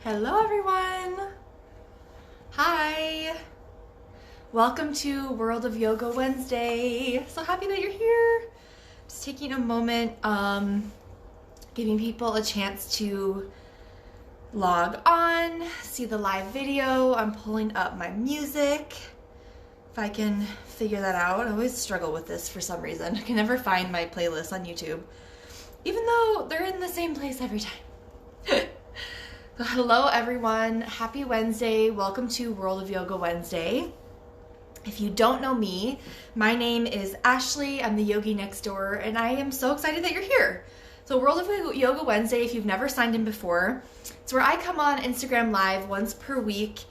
Hello everyone! Hi! Welcome to World of Yoga Wednesday. So happy that you're here. Just taking a moment, giving people a chance to log on, see the live video. I'm pulling up my music. If I can figure that out. I always struggle with this for some reason. I can never find my playlist on YouTube, even though they're in the same place every time. So hello everyone, happy Wednesday. Welcome to World of Yoga Wednesday. If you don't know me, my name is Ashley. I'm the yogi next door, and I am so excited that you're here. So World of Yoga Wednesday, if you've never signed in before, it's where I come on Instagram Live once per week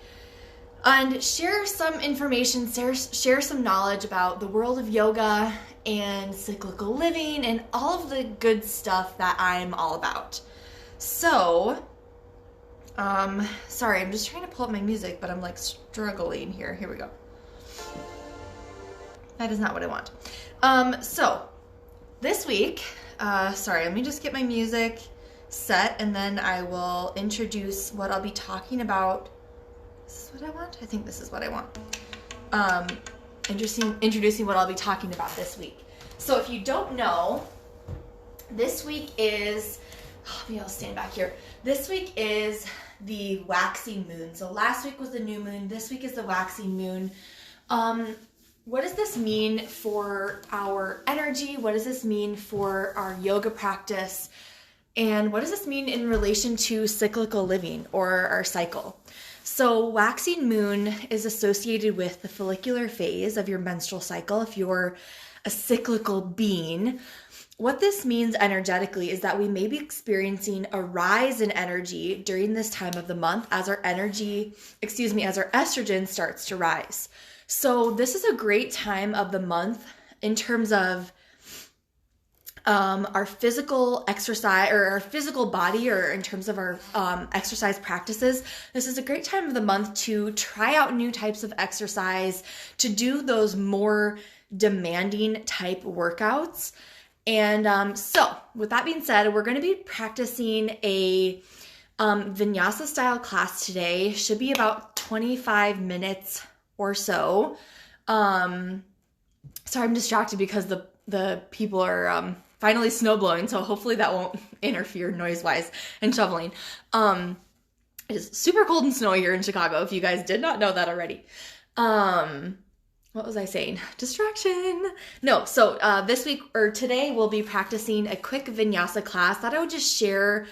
and share some information, share some knowledge about the world of yoga and cyclical living and all of the good stuff that I'm all about. So, sorry, I'm just trying to pull up my music, but I'm like struggling here. Here we go. That is not what I want. So this week, sorry, let me just get my music set and then I will introduce what I'll be talking about. Is this what I want? I think this is what I want. Introducing what I'll be talking about this week. So if you don't know, this week is, maybe I'll stand back here. This week is the waxing moon. So last week was the new moon. This week is the waxing moon. What does this mean for our energy? What does this mean for our yoga practice? And what does this mean in relation to cyclical living or our cycle? So waxing moon is associated with the follicular phase of your menstrual cycle. If you're a cyclical being, what this means energetically is that we may be experiencing a rise in energy during this time of the month as our estrogen starts to rise. So this is a great time of the month in terms of our physical exercise or our physical body, or in terms of our exercise practices. This is a great time of the month to try out new types of exercise, to do those more demanding type workouts. And so with that being said, we're going to be practicing a Vinyasa style class today. Should be about 25 minutes or so. Sorry, I'm distracted because the people are finally snow blowing, so hopefully that won't interfere noise-wise and shoveling. It is super cold and snowy here in Chicago, if you guys did not know that already. What was I saying? Distraction. No, so this week or today we'll be practicing a quick Vinyasa class. Thought I would just share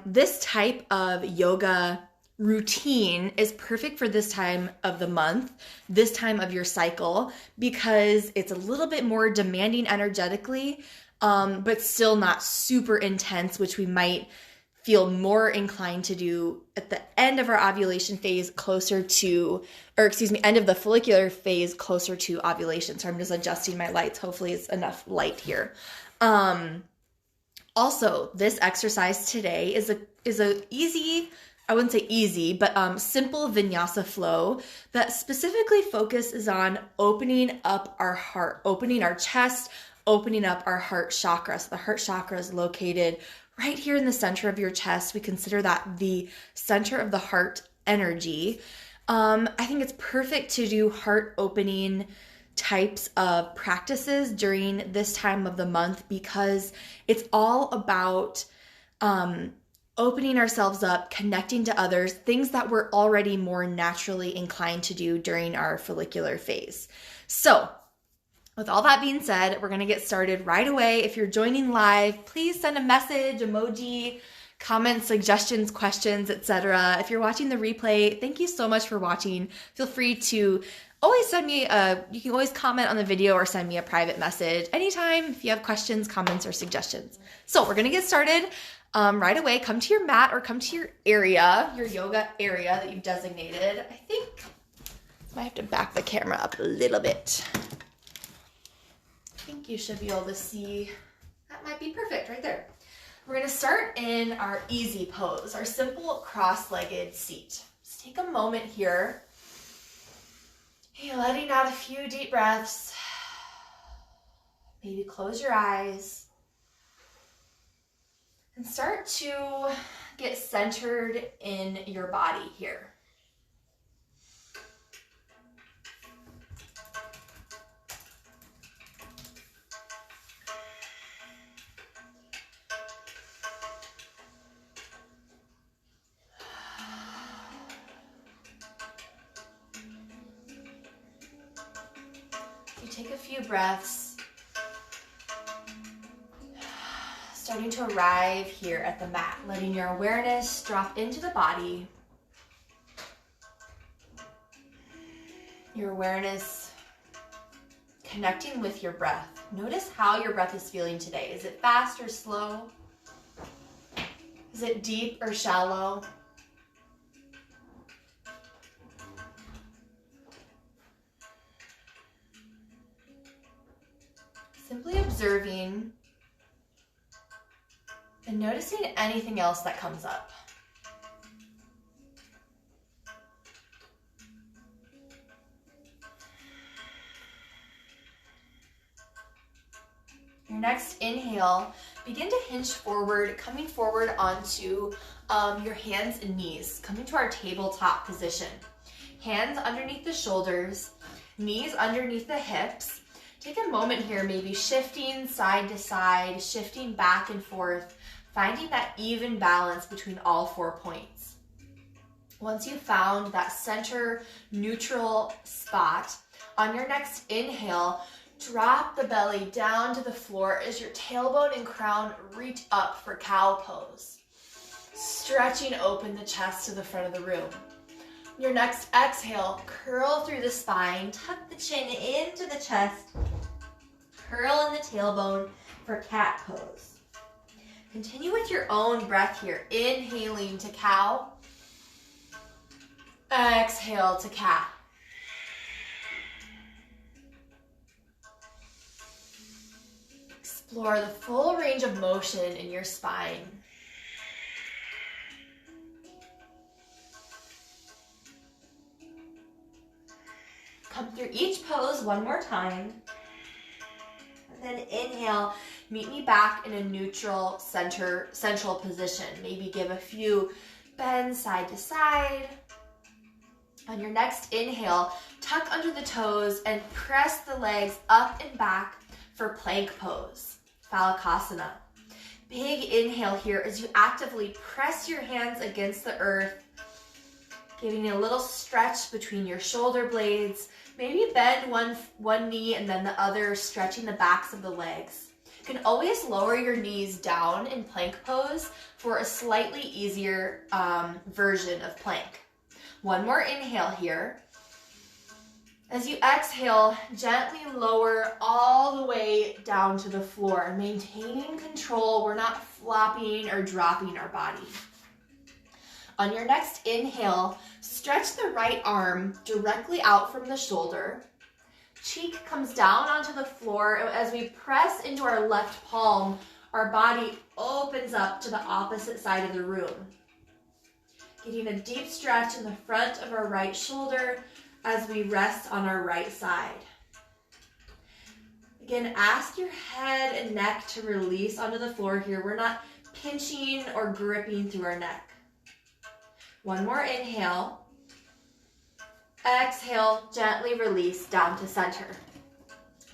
this type of yoga routine is perfect for this time of the month, this time of your cycle, because it's a little bit more demanding energetically, but still not super intense, which we might feel more inclined to do at the end of our ovulation phase end of the follicular phase closer to ovulation. So I'm just adjusting my lights. Hopefully it's enough light here. Also, this exercise today is a easy, I wouldn't say easy, but simple Vinyasa flow that specifically focuses on opening up our heart, opening our chest, opening up our heart chakra. So the heart chakra is located right here in the center of your chest. We consider that the center of the heart energy. I think it's perfect to do heart opening types of practices during this time of the month because it's all about opening ourselves up, connecting to others, things that we're already more naturally inclined to do during our follicular phase. So with all that being said, we're going to get started right away. If you're joining live, please send a message, emoji, comments, suggestions, questions, etc. If you're watching the replay, thank you so much for watching. Feel free to always send me you can always comment on the video or send me a private message anytime if you have questions, comments, or suggestions. So we're going to get started right away. Come to your mat or come to your area, your yoga area that you've designated. I think I might have to back the camera up a little bit. I think you should be able to see. That might be perfect right there. We're going to start in our easy pose, our simple cross-legged seat. Just take a moment here. Hey, letting out a few deep breaths. Maybe close your eyes. And start to get centered in your body here. You take a few breaths, starting to arrive here at the mat, letting your awareness drop into the body. Your awareness connecting with your breath. Notice how your breath is feeling today. Is it fast or slow? Is it deep or shallow? Simply observing and noticing anything else that comes up. Your next inhale, begin to hinge forward, coming forward onto your hands and knees, coming to our tabletop position. Hands underneath the shoulders, knees underneath the hips. Take a moment here, maybe shifting side to side, shifting back and forth, finding that even balance between all 4 points. Once you've found that center neutral spot, on your next inhale, drop the belly down to the floor as your tailbone and crown reach up for cow pose. Stretching open the chest to the front of the room. Your next exhale, curl through the spine, tuck the chin into the chest, curl in the tailbone for cat pose. Continue with your own breath here. Inhaling to cow, exhale to cat. Explore the full range of motion in your spine. Come through each pose one more time. And then inhale, meet me back in a neutral central position. Maybe give a few bends side to side. On your next inhale, tuck under the toes and press the legs up and back for plank pose, Phalakasana. Big inhale here as you actively press your hands against the earth, giving a little stretch between your shoulder blades. Maybe bend one knee and then the other, stretching the backs of the legs. You can always lower your knees down in plank pose for a slightly easier version of plank. One more inhale here. As you exhale, gently lower all the way down to the floor, maintaining control. We're not flopping or dropping our body. On your next inhale, stretch the right arm directly out from the shoulder. Cheek comes down onto the floor. As we press into our left palm, our body opens up to the opposite side of the room. Getting a deep stretch in the front of our right shoulder as we rest on our right side. Again, ask your head and neck to release onto the floor here. We're not pinching or gripping through our neck. One more inhale. Exhale, gently release down to center.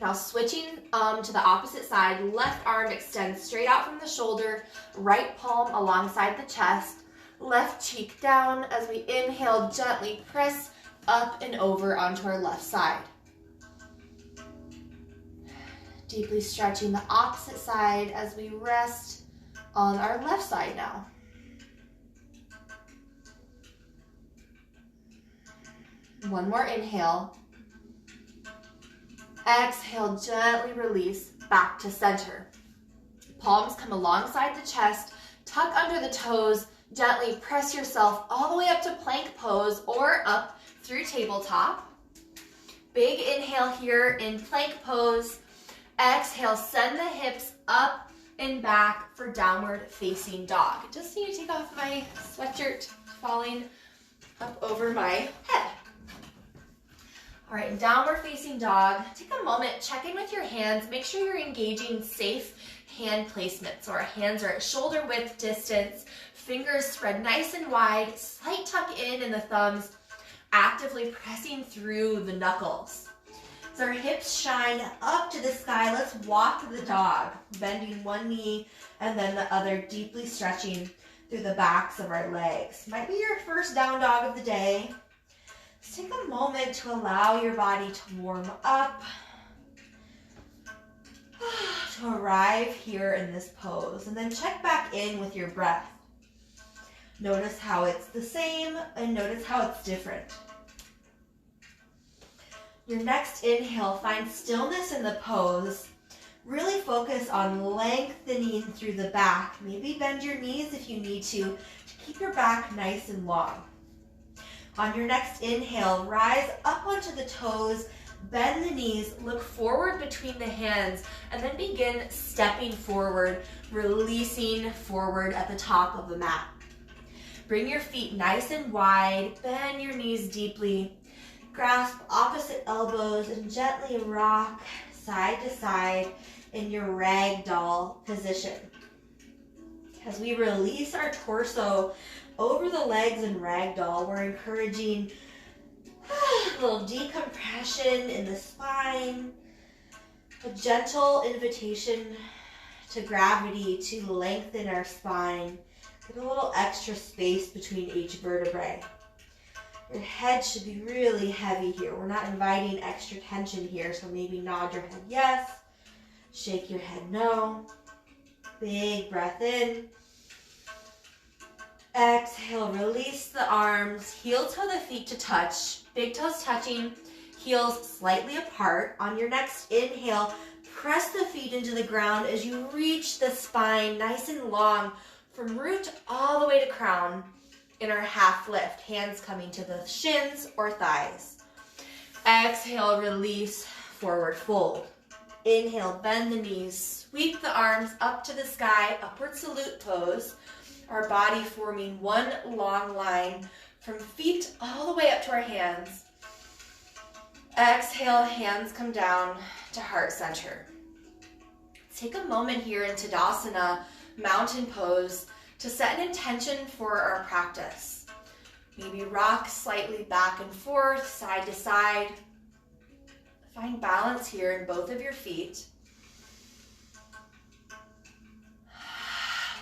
Now switching to the opposite side, left arm extends straight out from the shoulder, right palm alongside the chest, left cheek down. As we inhale, gently press up and over onto our left side. Deeply stretching the opposite side as we rest on our left side now. One more inhale. Exhale, gently release back to center. Palms come alongside the chest, tuck under the toes, gently press yourself all the way up to plank pose or up through tabletop. Big inhale here in plank pose. Exhale, send the hips up and back for downward facing dog. Just need to take off my sweatshirt falling up over my head. All right, downward facing dog. Take a moment, check in with your hands. Make sure you're engaging safe hand placement. So our hands are at shoulder width distance Fingers spread nice and wide, slight tuck in the thumbs, actively pressing through the knuckles. As our hips shine up to the sky, let's walk the dog, bending one knee and then the other, deeply stretching through the backs of our legs. Might be your first down dog of the day. Just take a moment to allow your body to warm up, to arrive here in this pose, and then check back in with your breath. Notice how it's the same and notice how it's different. Your next inhale, find stillness in the pose. Really focus on lengthening through the back. Maybe bend your knees if you need to keep your back nice and long. On your next inhale, rise up onto the toes, bend the knees, look forward between the hands, and then begin stepping forward, releasing forward at the top of the mat. Bring your feet nice and wide, bend your knees deeply, grasp opposite elbows, and gently rock side to side in your ragdoll position. As we release our torso over the legs in ragdoll, we're encouraging a little decompression in the spine, a gentle invitation to gravity to lengthen our spine. Get a little extra space between each vertebrae. Your head should be really heavy here. We're not inviting extra tension here, so maybe nod your head yes, shake your head no. Big breath in. Exhale, release the arms, heel toe the feet to touch, big toes touching, heels slightly apart. On your next inhale, press the feet into the ground as you reach the spine nice and long from root all the way to crown in our half lift, hands coming to the shins or thighs. Exhale, release, forward fold. Inhale, bend the knees, sweep the arms up to the sky, upward salute pose. Our body forming one long line from feet all the way up to our hands. Exhale, hands come down to heart center. Take a moment here in Tadasana, mountain pose, to set an intention for our practice. Maybe rock slightly back and forth, side to side. Find balance here in both of your feet.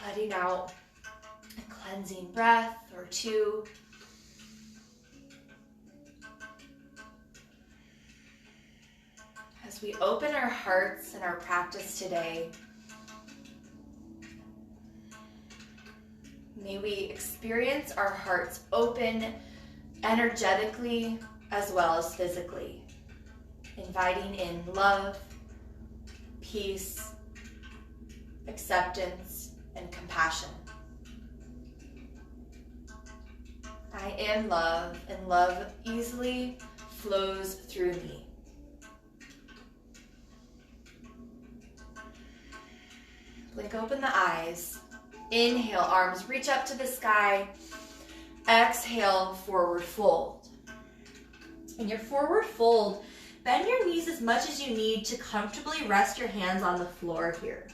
Letting out a cleansing breath or two. As we open our hearts in our practice today, may we experience our hearts open energetically as well as physically, inviting in love, peace, acceptance, and compassion. I am love, and love easily flows through me. Blink open the eyes. Inhale, arms reach up to the sky. Exhale, forward fold. In your forward fold, bend your knees as much as you need to comfortably rest your hands on the floor here.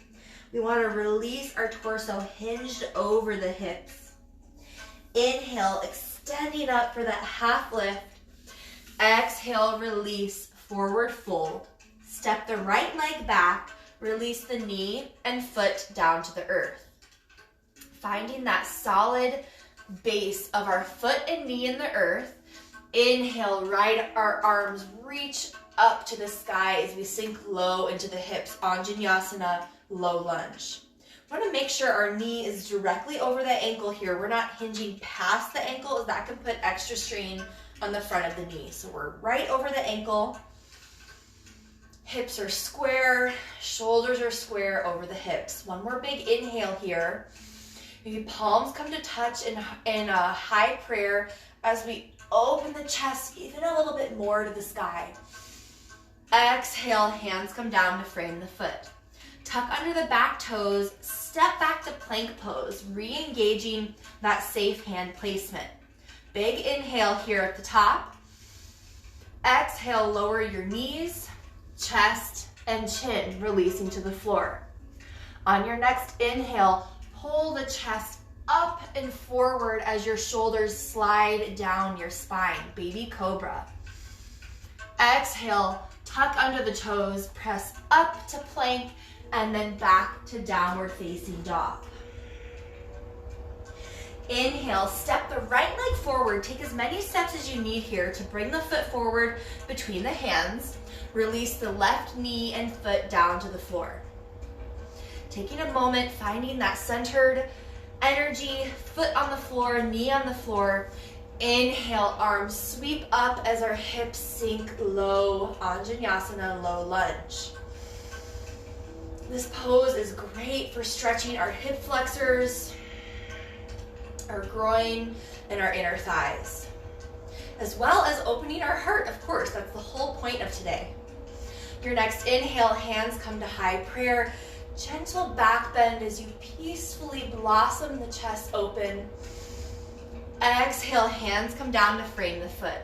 We want to release our torso hinged over the hips. Inhale, extending up for that half lift. Exhale, release, forward fold. Step the right leg back, release the knee and foot down to the earth. Finding that solid base of our foot and knee in the earth. Inhale, right our arms reach up to the sky as we sink low into the hips, Anjaneyasana, low lunge. We want to make sure our knee is directly over the ankle here. We're not hinging past the ankle, as that can put extra strain on the front of the knee. So we're right over the ankle. Hips are square, shoulders are square over the hips. One more big inhale here. Maybe palms come to touch in a high prayer as we open the chest even a little bit more to the sky. Exhale, hands come down to frame the foot. Tuck under the back toes, step back to plank pose, re-engaging that safe hand placement. Big inhale here at the top. Exhale, lower your knees, chest, and chin, releasing to the floor. On your next inhale, pull the chest up and forward as your shoulders slide down your spine. Baby cobra. Exhale, tuck under the toes, press up to plank, and then back to downward facing dog. Inhale, step the right leg forward. Take as many steps as you need here to bring the foot forward between the hands. Release the left knee and foot down to the floor. Taking a moment, finding that centered energy, foot on the floor, knee on the floor. Inhale, arms sweep up as our hips sink low, Anjaneyasana, low lunge. This pose is great for stretching our hip flexors, our groin, and our inner thighs, as well as opening our heart, of course. That's the whole point of today. Your next inhale, hands come to high prayer. Gentle back bend as you peacefully blossom the chest open. Exhale, hands come down to frame the foot.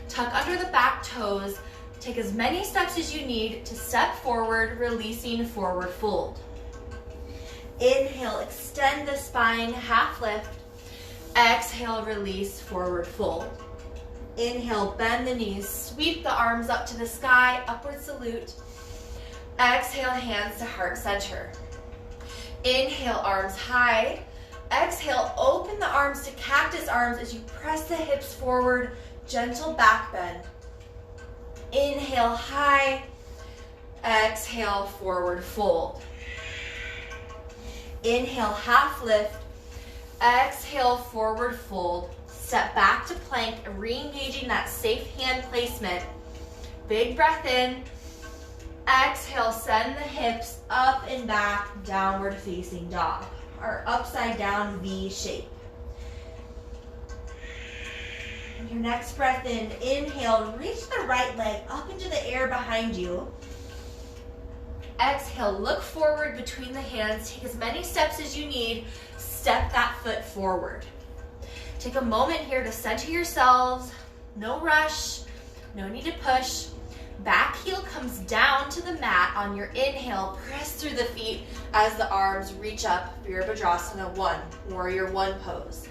Tuck under the back toes. Take as many steps as you need to step forward, releasing forward fold. Inhale, extend the spine, half lift. Exhale, release, forward fold. Inhale, bend the knees, sweep the arms up to the sky, upward salute. Exhale, hands to heart center. Inhale, arms high. Exhale, open the arms to cactus arms as you press the hips forward, gentle back bend. Inhale, high. Exhale, forward fold. Inhale, half lift. Exhale, forward fold. Step back to plank, re-engaging that safe hand placement. Big breath in. Exhale, send the hips up and back, downward facing dog. Our upside down V shape. And your next breath in, inhale, reach the right leg up into the air behind you. Exhale, look forward between the hands. Take as many steps as you need. Step that foot forward. Take a moment here to center yourselves. No rush, no need to push. Back heel comes down to the mat on your inhale. Press through the feet as the arms reach up. Virabhadrasana 1, Warrior 1 pose.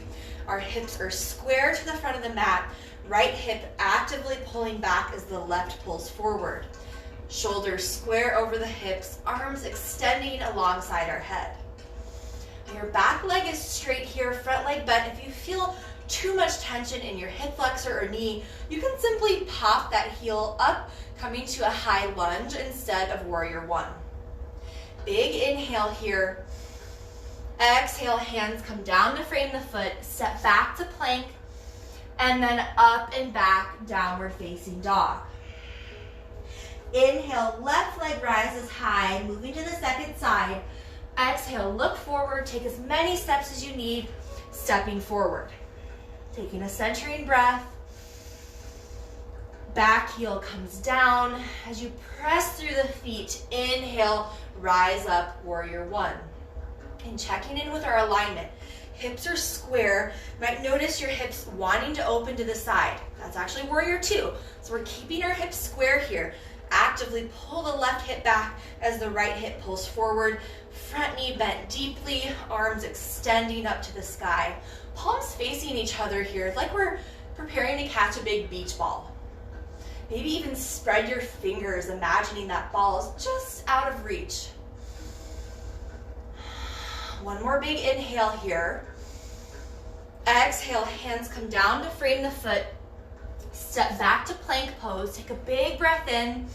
Our hips are square to the front of the mat. Right hip actively pulling back as the left pulls forward. Shoulders square over the hips, arms extending alongside our head. Your back leg is straight here, front leg bent. If you feel too much tension in your hip flexor or knee, you can simply pop that heel up, coming to a high lunge instead of Warrior 1. Big inhale here. Exhale, hands come down to frame the foot, step back to plank, and then up and back, downward facing dog. Inhale, left leg rises high, moving to the second side. Exhale, look forward, take as many steps as you need, stepping forward. Taking a centering breath. Back heel comes down. As you press through the feet, inhale, rise up, Warrior 1. And checking in with our alignment. Hips are square. You might notice your hips wanting to open to the side. That's actually Warrior 2. So we're keeping our hips square here. Actively pull the left hip back as the right hip pulls forward. Front knee bent deeply, arms extending up to the sky. Palms facing each other here, like we're preparing to catch a big beach ball. Maybe even spread your fingers, imagining that ball is just out of reach. One more big inhale here. Exhale, hands come down to frame the foot. Step back to plank pose. Take a big breath in.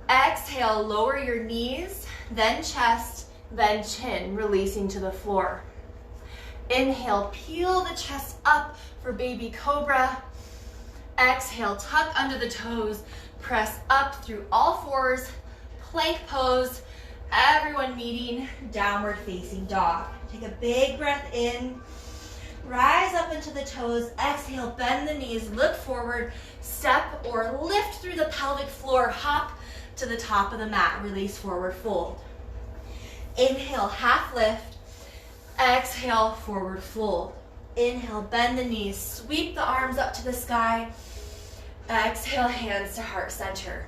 Exhale, lower your knees, then chest, then chin, releasing to the floor. Inhale, peel the chest up for baby cobra. Exhale, tuck under the toes, press up through all fours, plank pose. Everyone meeting, downward facing dog. Take a big breath in. Rise up into the toes. Exhale, bend the knees, look forward, step or lift through the pelvic floor, hop to the top of the mat, release forward fold. Inhale, half lift. Exhale, forward fold. Inhale, bend the knees, sweep the arms up to the sky. Exhale, hands to heart center.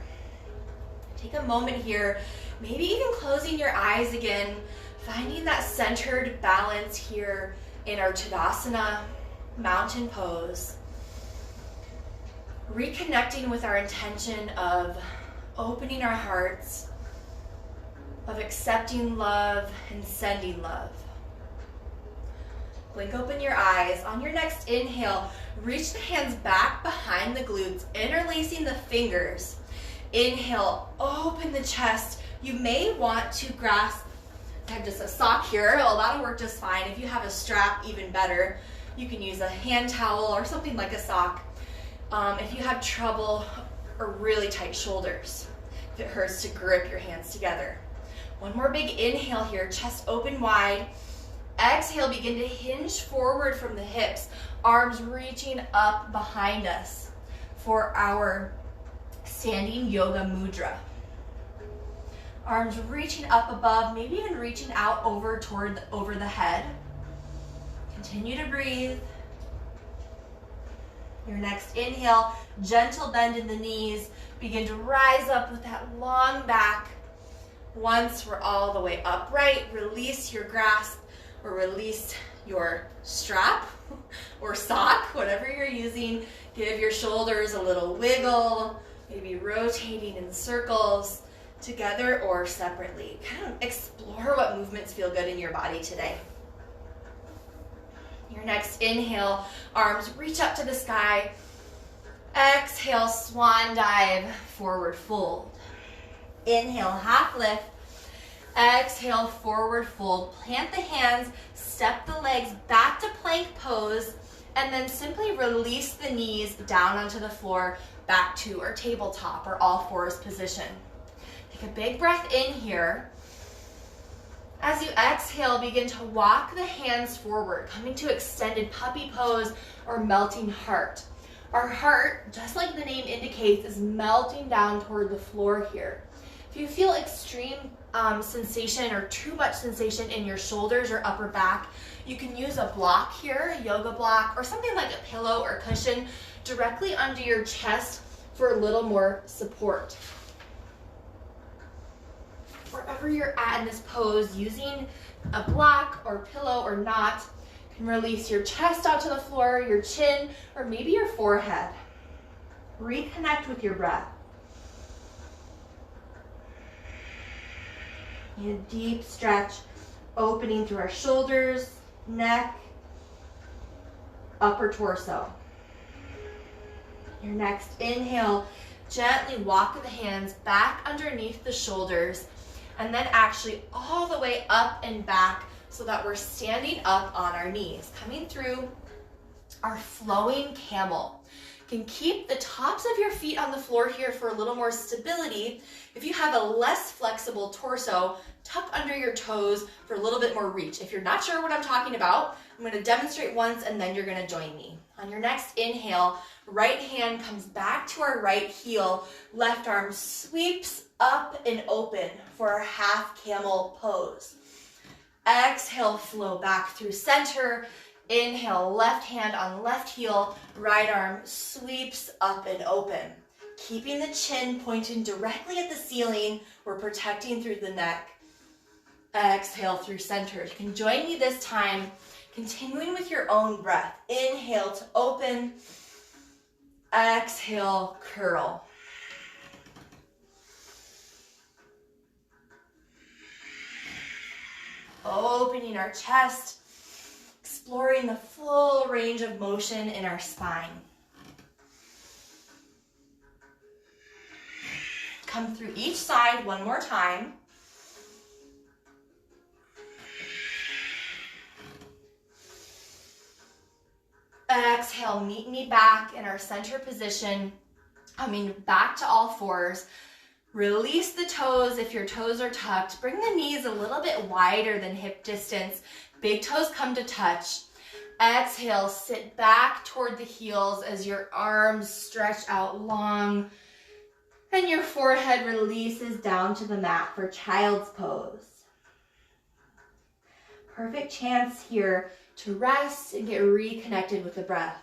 Take a moment here, maybe even closing your eyes again, finding that centered balance here in our Tadasana mountain pose, reconnecting with our intention of opening our hearts, of accepting love and sending love. Blink open your eyes. On your next inhale, reach the hands back behind the glutes, interlacing the fingers. Inhale, open the chest. You may want to grasp, I have just a sock here. Well, that'll work just fine. If you have a strap, even better. You can use a hand towel or something like a sock. If you have trouble or really tight shoulders, if it hurts to grip your hands together. One more big inhale here, chest open wide. Exhale, begin to hinge forward from the hips, arms reaching up behind us for our standing yoga mudra. Arms reaching up above, maybe even reaching out over the head. Continue to breathe. Your next inhale, gentle bend in the knees. Begin to rise up with that long back. Once we're all the way upright, release your grasp or release your strap or sock, whatever you're using. Give your shoulders a little wiggle, maybe rotating in circles together or separately. Kind of explore what movements feel good in your body today. Your next inhale, arms reach up to the sky. Exhale, swan dive, forward fold. Inhale, half lift. Exhale, forward fold. Plant the hands, step the legs back to plank pose, and then simply release the knees down onto the floor, back to our tabletop or all fours position. Take a big breath in here. As you exhale, begin to walk the hands forward, coming to extended puppy pose or melting heart. Our heart, just like the name indicates, is melting down toward the floor here. If you feel extreme sensation or too much sensation in your shoulders or upper back, you can use a block here, a yoga block, or something like a pillow or cushion directly under your chest for a little more support. Wherever you're at in this pose, using a block or pillow or not, you can release your chest out to the floor, your chin, or maybe your forehead. Reconnect with your breath. And a deep stretch, opening through our shoulders, neck, upper torso. Your next inhale, gently walk the hands back underneath the shoulders, and then actually all the way up and back so that we're standing up on our knees, coming through our flowing camel. You can keep the tops of your feet on the floor here for a little more stability. If you have a less flexible torso, tuck under your toes for a little bit more reach. If you're not sure what I'm talking about, I'm going to demonstrate once and then you're going to join me. On your next inhale, right hand comes back to our right heel, left arm sweeps up and open for our half camel pose. Exhale, flow back through center. Inhale, left hand on left heel, right arm sweeps up and open. Keeping the chin pointing directly at the ceiling, we're protecting through the neck. Exhale through center. You can join me this time, continuing with your own breath. Inhale to open. Exhale, curl. Opening our chest, exploring the full range of motion in our spine. Come through each side one more time. Exhale, meet me back in our center position, coming back to all fours. Release the toes if your toes are tucked. Bring the knees a little bit wider than hip distance. Big toes come to touch. Exhale, sit back toward the heels as your arms stretch out long and your forehead releases down to the mat for child's pose. Perfect chance here to rest and get reconnected with the breath.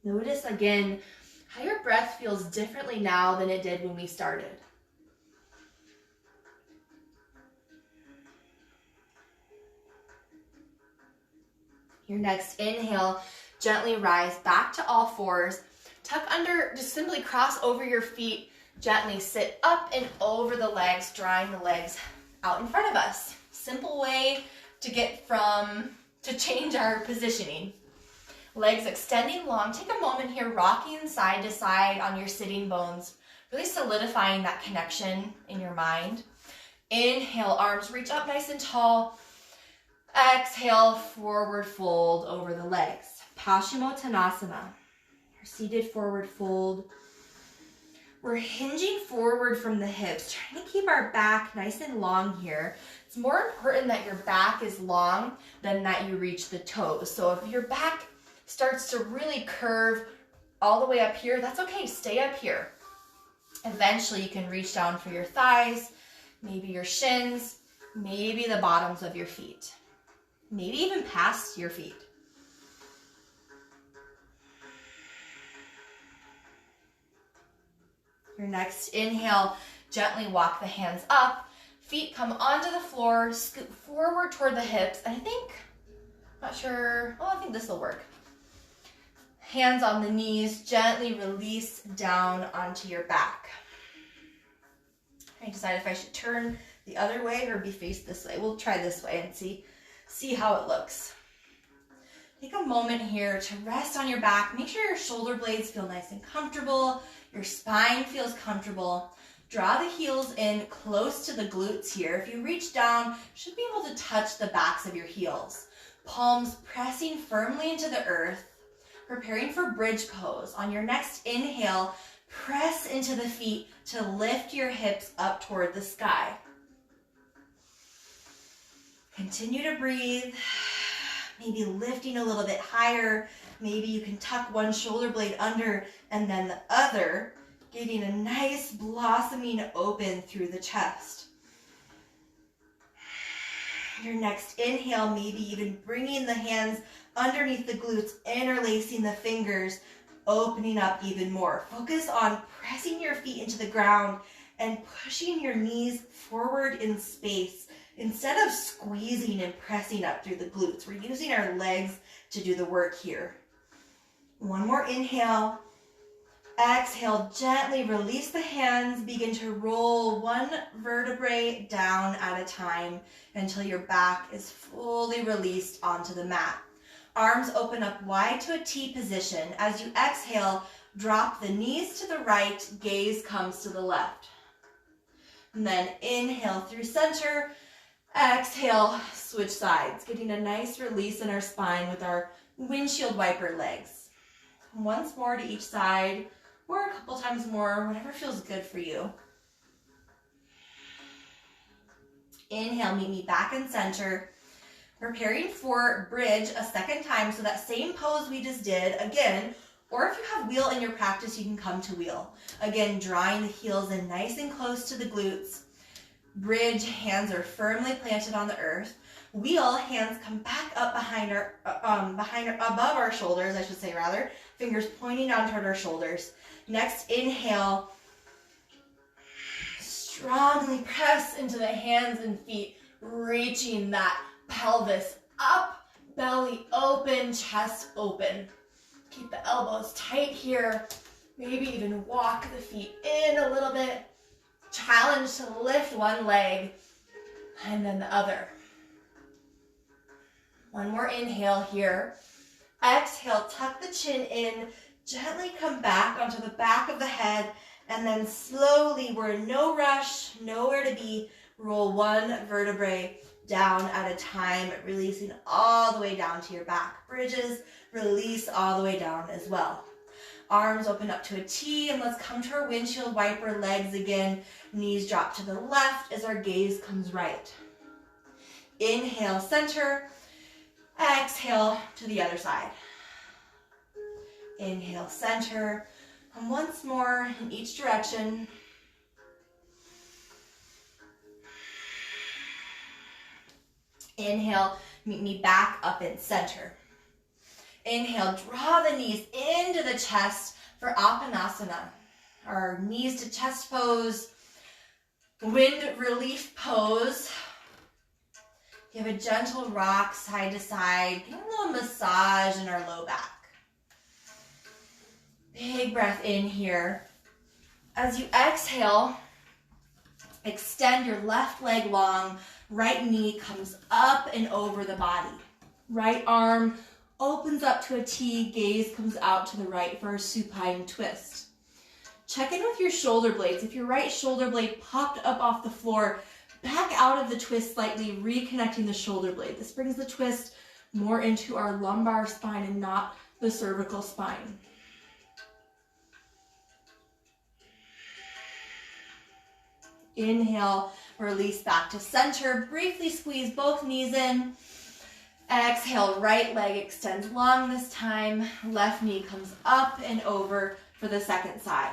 Notice again how your breath feels differently now than it did when we started. Your next inhale, gently rise back to all fours. Tuck under, just simply cross over your feet. Gently sit up and over the legs, drawing the legs out in front of us. Simple way to change our positioning. Legs extending long. Take a moment here, rocking side to side on your sitting bones, really solidifying that connection in your mind. Inhale, arms reach up nice and tall. Exhale, forward fold over the legs. Paschimottanasana, your seated forward fold. We're hinging forward from the hips, trying to keep our back nice and long here. It's more important that your back is long than that you reach the toes. So if your back starts to really curve all the way up here, that's okay, stay up here. Eventually you can reach down for your thighs, maybe your shins, maybe the bottoms of your feet, maybe even past your feet. Your next inhale, gently walk the hands up, feet come onto the floor, scoot forward toward the hips, and I think this will work. Hands on the knees, gently release down onto your back. I decide if I should turn the other way or be faced this way. We'll try this way and see how it looks. Take a moment here to rest on your back. Make sure your shoulder blades feel nice and comfortable. Your spine feels comfortable. Draw the heels in close to the glutes here. If you reach down, you should be able to touch the backs of your heels. Palms pressing firmly into the earth, preparing for bridge pose. On your next inhale, press into the feet to lift your hips up toward the sky. Continue to breathe. Maybe lifting a little bit higher. Maybe you can tuck one shoulder blade under and then the other, getting a nice blossoming open through the chest. Your next inhale, maybe even bringing the hands underneath the glutes, interlacing the fingers, opening up even more. Focus on pressing your feet into the ground and pushing your knees forward in space. Instead of squeezing and pressing up through the glutes, we're using our legs to do the work here. One more inhale. Exhale, gently release the hands. Begin to roll one vertebrae down at a time until your back is fully released onto the mat. Arms open up wide to a T position. As you exhale, drop the knees to the right, gaze comes to the left. And then inhale through center. Exhale, switch sides, getting a nice release in our spine with our windshield wiper legs. Once more to each side, or a couple times more, whatever feels good for you. Inhale, meet me back in center. Preparing for bridge a second time, so that same pose we just did, again, or if you have wheel in your practice, you can come to wheel. Again, drawing the heels in nice and close to the glutes. Bridge, hands are firmly planted on the earth. Wheel, hands come back up above our shoulders, fingers pointing down toward our shoulders. Next, inhale, strongly press into the hands and feet, reaching that pelvis up, belly open, chest open. Keep the elbows tight here. Maybe even walk the feet in a little bit. Challenge to lift one leg and then the other. One more inhale here. Exhale, tuck the chin in, gently come back onto the back of the head, and then slowly, we're in no rush, nowhere to be, roll one vertebrae down at a time, releasing all the way down to your back. Bridges, release all the way down as well. Arms open up to a T, and let's come to our windshield wiper legs again. Knees drop to the left as our gaze comes right. Inhale, center. Exhale to the other side. Inhale, center. And once more in each direction. Inhale, meet me back up in center. Inhale, draw the knees into the chest for Opennasana. Our knees to chest pose, wind relief pose. Give a gentle rock side to side, give a little massage in our low back. Big breath in here. As you exhale, extend your left leg long, right knee comes up and over the body. Right arm opens up to a T, gaze comes out to the right for a supine twist. Check in with your shoulder blades. If your right shoulder blade popped up off the floor, back out of the twist slightly, reconnecting the shoulder blade. This brings the twist more into our lumbar spine and not the cervical spine. Inhale, release back to center. Briefly squeeze both knees in. Exhale, right leg extends long this time. Left knee comes up and over for the second side.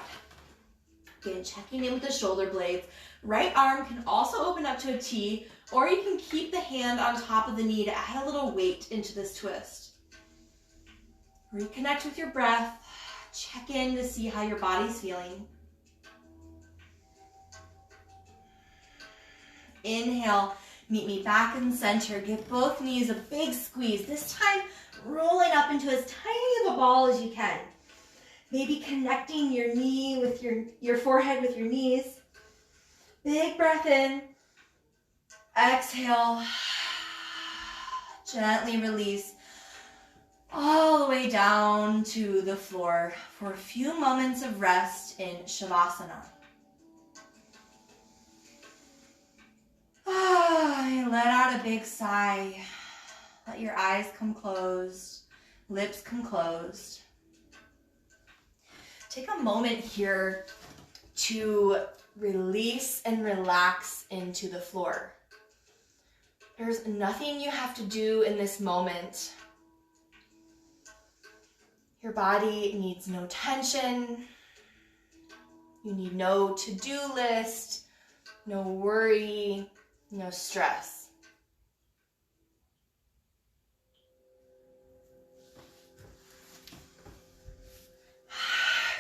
Again, checking in with the shoulder blades. Right arm can also open up to a T, or you can keep the hand on top of the knee to add a little weight into this twist. Reconnect with your breath. Check in to see how your body's feeling. Inhale, meet me back in center. Give both knees a big squeeze. This time, rolling up into as tiny of a ball as you can. Maybe connecting your knee with your forehead with your knees. Big breath in. Exhale. Gently release all the way down to the floor for a few moments of rest in Shavasana. Let out a big sigh. Let your eyes come closed, lips come closed. Take a moment here to release and relax into the floor. There's nothing you have to do in this moment. Your body needs no tension. You need no to-do list, no worry, no stress.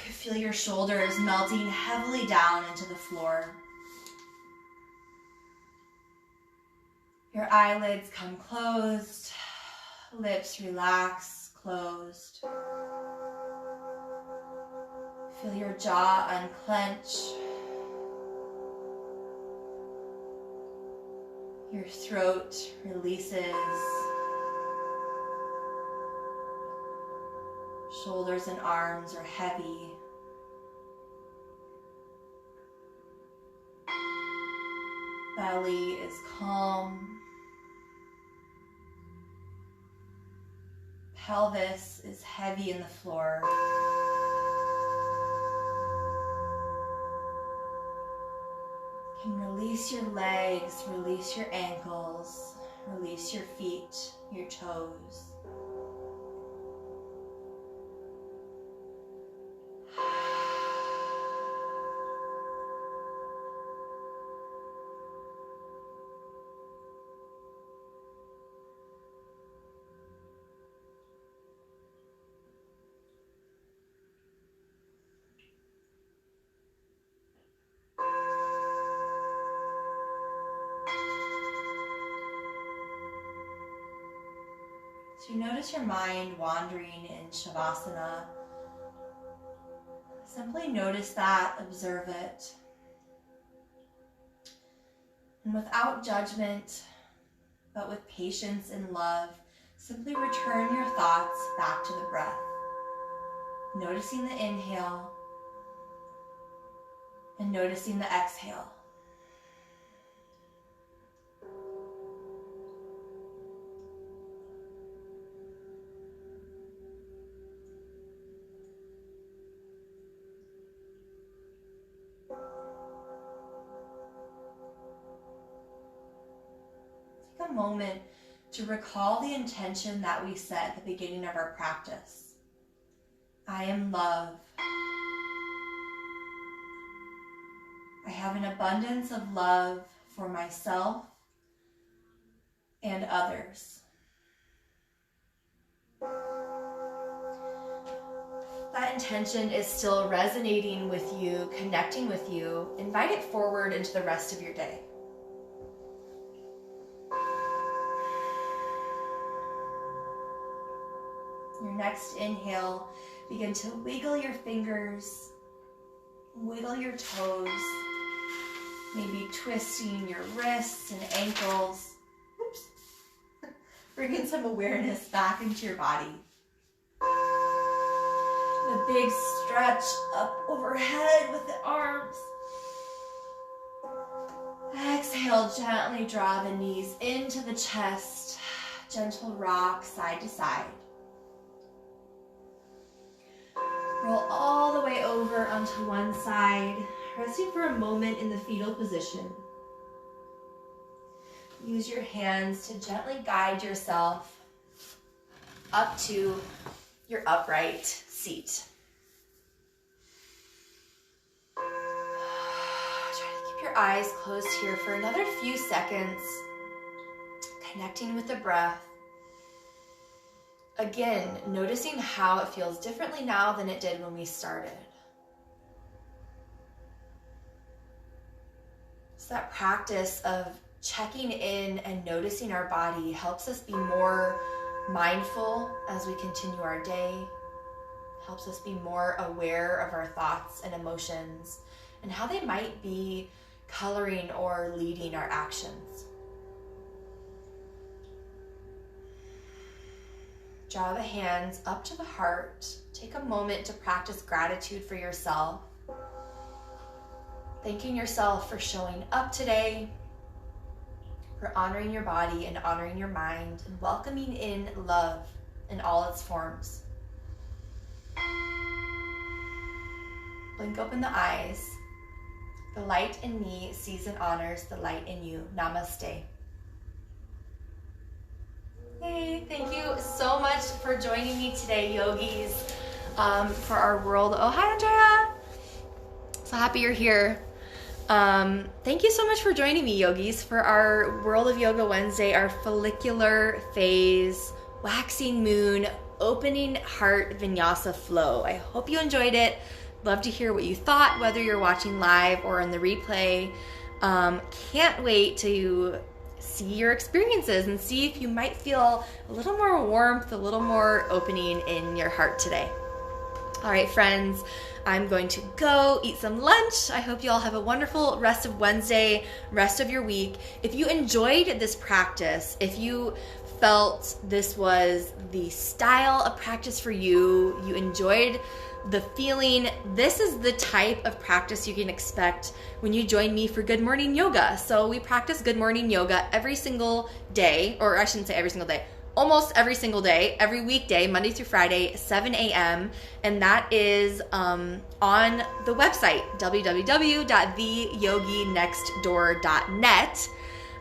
You feel your shoulders melting heavily down into the floor. Your eyelids come closed, lips relax, closed. Feel your jaw unclench. Your throat releases. Shoulders and arms are heavy. Belly is calm. Pelvis is heavy in the floor. You can release your legs, release your ankles, release your feet, your toes. So you notice your mind wandering in Shavasana. Simply notice that, observe it. And without judgment, but with patience and love, simply return your thoughts back to the breath. Noticing the inhale and noticing the exhale. A moment to recall the intention that we set at the beginning of our practice. I am love. I have an abundance of love for myself and others. that intention is still resonating with you, connecting with you, invite it forward into the rest of your day. Your next inhale, begin to wiggle your fingers, wiggle your toes, maybe twisting your wrists and ankles. Oops. Bringing some awareness back into your body. A big stretch up overhead with the arms. Exhale, gently draw the knees into the chest. Gentle rock side to side. Roll all the way over onto one side, resting for a moment in the fetal position. Use your hands to gently guide yourself up to your upright seat. Try to keep your eyes closed here for another few seconds, connecting with the breath. Again, noticing how it feels differently now than it did when we started. So that practice of checking in and noticing our body helps us be more mindful as we continue our day, helps us be more aware of our thoughts and emotions and how they might be coloring or leading our actions. Draw the hands up to the heart. Take a moment to practice gratitude for yourself. Thanking yourself for showing up today, for honoring your body and honoring your mind, and welcoming in love in all its forms. Blink open the eyes. The light in me sees and honors the light in you. Namaste. Hey, thank you so much for joining me today, yogis, for our world. Oh, hi, Andrea. So happy you're here. Thank you so much for joining me, yogis, for our World of Yoga Wednesday, our Follicular Phase, Waxing Moon, Opening Heart Vinyasa Flow. I hope you enjoyed it. Love to hear what you thought, whether you're watching live or in the replay. Can't wait to see your experiences and see if you might feel a little more warmth, a little more opening in your heart today. All right, friends, I'm going to go eat some lunch. I hope you all have a wonderful rest of Wednesday, rest of your week. If you enjoyed this practice, if you felt this was the style of practice for you, you enjoyed the feeling, this is the type of practice you can expect when you join me for Good Morning Yoga. So we practice Good Morning Yoga every single day, or I shouldn't say every single day, almost every single day, every weekday, Monday through Friday, 7 a.m. And that is on the website, www.theyoginextdoor.net.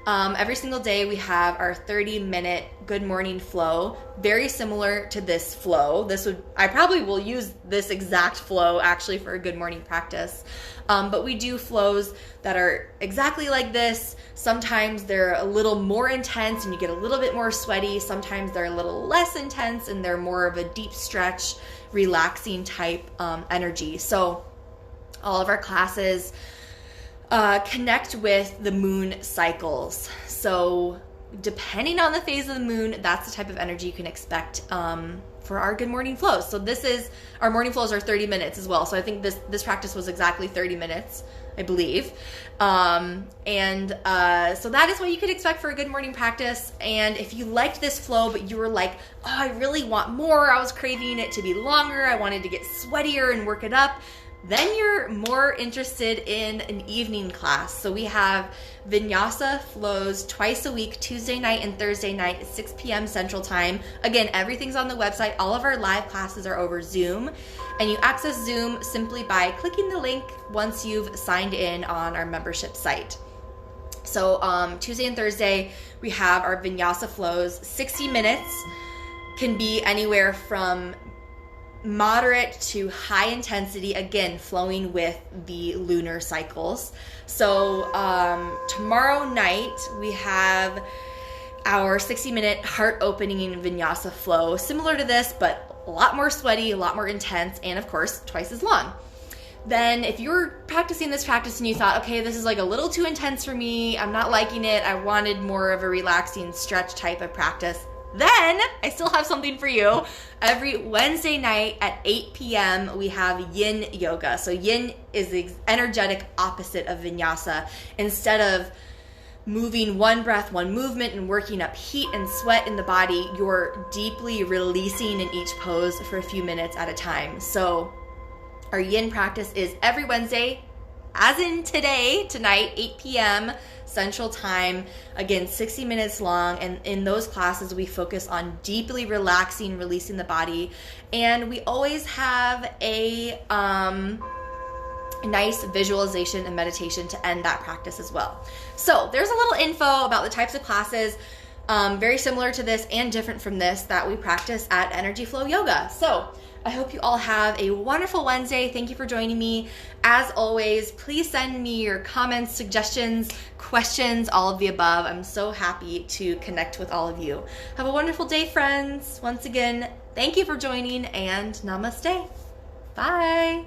Every single day we have our 30-minute good morning flow, very similar to this flow. I probably will use this exact flow actually for a good morning practice. But we do flows that are exactly like this. Sometimes they're a little more intense and you get a little bit more sweaty. Sometimes they're a little less intense and they're more of a deep stretch, relaxing type energy. So all of our classes connect with the moon cycles. So depending on the phase of the moon, that's the type of energy you can expect for our good morning flows. So our morning flows are 30 minutes as well. So I think this practice was exactly 30 minutes, I believe. So that is what you could expect for a good morning practice. And if you liked this flow, but you were like, oh, I really want more, I was craving it to be longer, I wanted to get sweatier and work it up, then you're more interested in an evening class. So we have Vinyasa Flows twice a week, Tuesday night and Thursday night at 6 p.m. Central Time. Again, everything's on the website. All of our live classes are over Zoom. And you access Zoom simply by clicking the link once you've signed in on our membership site. So Tuesday and Thursday, we have our Vinyasa Flows. 60 minutes, can be anywhere from moderate to high intensity, again, flowing with the lunar cycles. So tomorrow night we have our 60-minute heart opening Vinyasa flow, similar to this, but a lot more sweaty, a lot more intense, and of course, twice as long. Then if you're practicing this practice and you thought, okay, this is like a little too intense for me, I'm not liking it, I wanted more of a relaxing stretch type of practice, then I still have something for you. Every Wednesday night at 8 p.m. we have Yin Yoga. So Yin is the energetic opposite of Vinyasa. Instead of moving one breath, one movement, and working up heat and sweat in the body, you're deeply releasing in each pose for a few minutes at a time. So our Yin practice is every Wednesday, as in tonight, 8 p.m. Central Time. Again, 60 minutes long. And in those classes, we focus on deeply relaxing, releasing the body. And we always have a nice visualization and meditation to end that practice as well. So there's a little info about the types of classes, very similar to this and different from this, that we practice at Energy Flow Yoga. So I hope you all have a wonderful Wednesday. Thank you for joining me. As always, please send me your comments, suggestions, questions, all of the above. I'm so happy to connect with all of you. Have a wonderful day, friends. Once again, thank you for joining, and namaste. Bye.